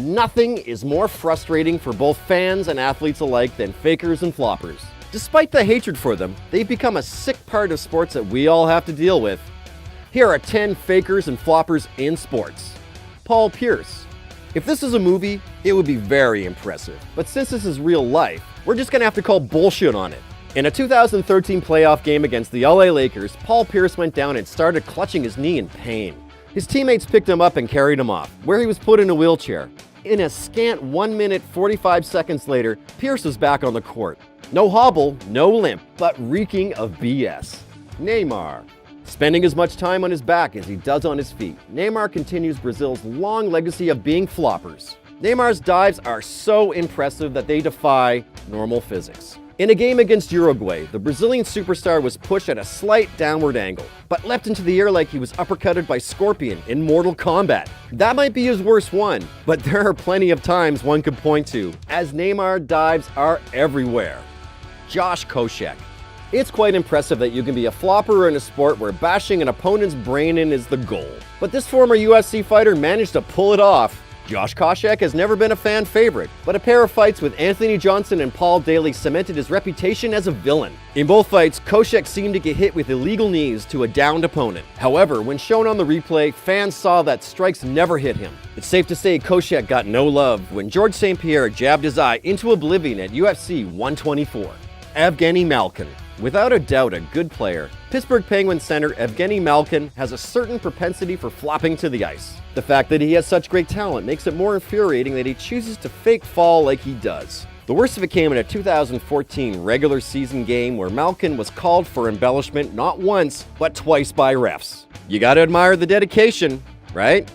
Nothing is more frustrating for both fans and athletes alike than fakers and floppers. Despite the hatred for them, they've become a sick part of sports that we all have to deal with. Here are 10 fakers and floppers in sports. Paul Pierce. If this is a movie, it would be very impressive. But since this is real life, we're just gonna have to call bullshit on it. In a 2013 playoff game against the LA Lakers, Paul Pierce went down and started clutching his knee in pain. His teammates picked him up and carried him off, where he was put in a wheelchair. In a scant 1 minute 45 seconds later, Pierce was back on the court. No hobble, no limp, but reeking of BS. Neymar. Spending as much time on his back as he does on his feet, Neymar continues Brazil's long legacy of being floppers. Neymar's dives are so impressive that they defy normal physics. In a game against Uruguay, the Brazilian superstar was pushed at a slight downward angle, but leapt into the air like he was uppercutted by Scorpion in Mortal Kombat. That might be his worst one, but there are plenty of times one could point to, as Neymar dives are everywhere. Josh Koscheck. It's quite impressive that you can be a flopper in a sport where bashing an opponent's brain in is the goal. But this former UFC fighter managed to pull it off. Josh Koscheck has never been a fan favorite, but a pair of fights with Anthony Johnson and Paul Daly cemented his reputation as a villain. In both fights, Koscheck seemed to get hit with illegal knees to a downed opponent. However, when shown on the replay, fans saw that strikes never hit him. It's safe to say Koscheck got no love when George St. Pierre jabbed his eye into oblivion at UFC 124. Evgeny Malkin. Without a doubt a good player, Pittsburgh Penguins center Evgeny Malkin has a certain propensity for flopping to the ice. The fact that he has such great talent makes it more infuriating that he chooses to fake fall like he does. The worst of it came in a 2014 regular season game where Malkin was called for embellishment not once, but twice by refs. You gotta admire the dedication, right?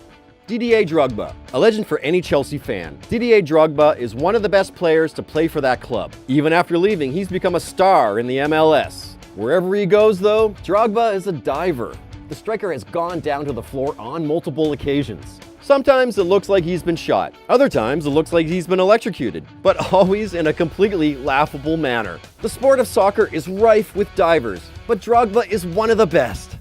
Didier Drogba, a legend for any Chelsea fan. Didier Drogba is one of the best players to play for that club. Even after leaving, he's become a star in the MLS. Wherever he goes though, Drogba is a diver. The striker has gone down to the floor on multiple occasions. Sometimes it looks like he's been shot. Other times it looks like he's been electrocuted, but always in a completely laughable manner. The sport of soccer is rife with divers, but Drogba is one of the best.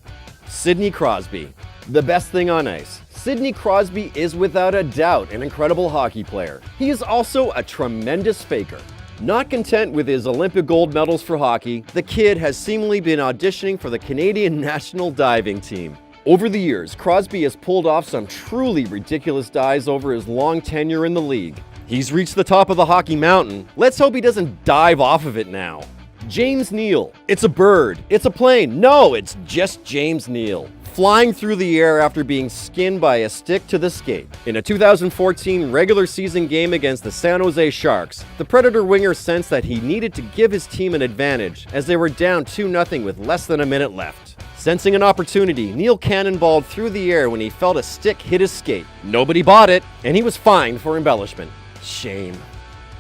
Sidney Crosby, the best thing on ice. Sidney Crosby is without a doubt an incredible hockey player. He is also a tremendous faker. Not content with his Olympic gold medals for hockey, the kid has seemingly been auditioning for the Canadian national diving team. Over the years, Crosby has pulled off some truly ridiculous dives over his long tenure in the league. He's reached the top of the hockey mountain. Let's hope he doesn't dive off of it now. James Neal. It's a bird. It's a plane. No, it's just James Neal, flying through the air after being skinned by a stick to the skate. In a 2014 regular season game against the San Jose Sharks, the Predator winger sensed that he needed to give his team an advantage as they were down 2-0 with less than a minute left. Sensing an opportunity, Neal cannonballed through the air when he felt a stick hit his skate. Nobody bought it, and he was fined for embellishment. Shame.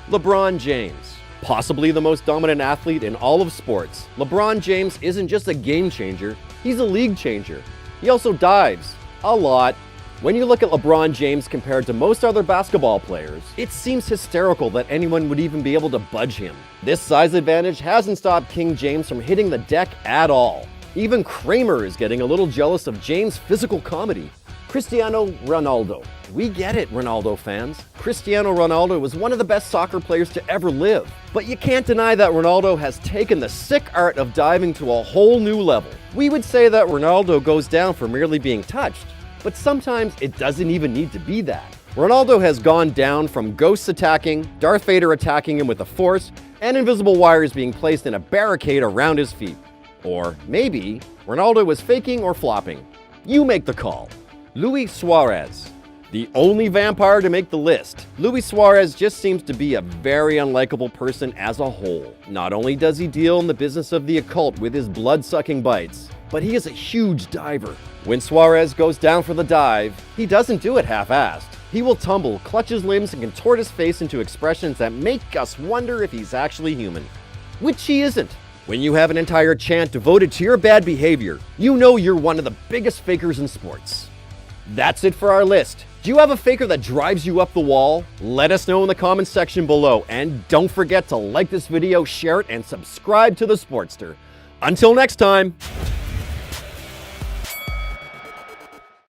LeBron James. Possibly the most dominant athlete in all of sports, LeBron James isn't just a game changer, he's a league changer. He also dives. A lot. When you look at LeBron James compared to most other basketball players, it seems hysterical that anyone would even be able to budge him. This size advantage hasn't stopped King James from hitting the deck at all. Even Kramer is getting a little jealous of James' physical comedy. Cristiano Ronaldo. We get it, Ronaldo fans. Cristiano Ronaldo was one of the best soccer players to ever live. But you can't deny that Ronaldo has taken the sick art of diving to a whole new level. We would say that Ronaldo goes down for merely being touched, but sometimes it doesn't even need to be that. Ronaldo has gone down from ghosts attacking, Darth Vader attacking him with the Force, and invisible wires being placed in a barricade around his feet. Or maybe Ronaldo was faking or flopping. You make the call. Luis Suarez. The only vampire to make the list, Luis Suarez just seems to be a very unlikable person as a whole. Not only does he deal in the business of the occult with his blood-sucking bites, but he is a huge diver. When Suarez goes down for the dive, he doesn't do it half-assed. He will tumble, clutch his limbs, and contort his face into expressions that make us wonder if he's actually human. Which he isn't. When you have an entire chant devoted to your bad behavior, you know you're one of the biggest fakers in sports. That's it for our list. Do you have a faker that drives you up the wall? Let us know in the comments section below, and don't forget to like this video, share it, and subscribe to The Sportster. Until next time.